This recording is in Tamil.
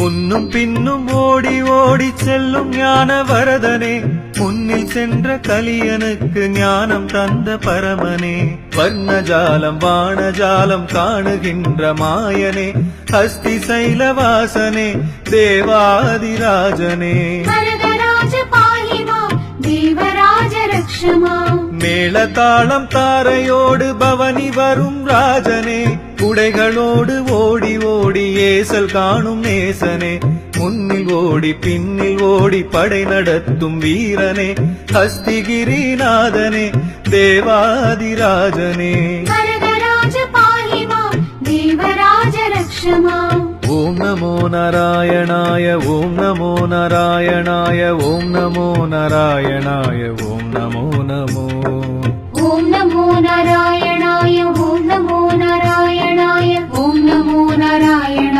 முன்னும் பின்னும் ஓடி ஓடி செல்லும் ஞான வரதனே, முன்னில் சென்ற கலியனுக்கு ஞானம் தந்த பரமனே, வர்ணஜாலம் வானஜாலம் காணுகின்ற மாயனே, ஹஸ்தி சைலவாசனே, தேவாதிராஜனே, வரதராஜ பாஹிமா தேவராஜ ரக்ஷமா, மேளதாளம் தாரையோடு பவனி வரும் ராஜனே, குடைகளோடு ஓடி ஓடி ஏசல் காணும் நேசனே, முன்னில் ஓடி பின்னில் ஓடி படை நடத்தும் வீரனே, ஹஸ்திகிரிநாதனே, தேவாதிராஜனே, வரதராஜ பாஹிமா தேவராஜ ரக்ஷமா. ஓம் நமோ நாராயணாய, ஓம் நமோ நாராயணாய, ஓம் நமோ நாராயணாய, ஓம் நமோ நமோ. ஓம் நமோ நாராயணாய, ஓம் நமோ நாராயணாய, ஓம் நமோ நாராயணாய.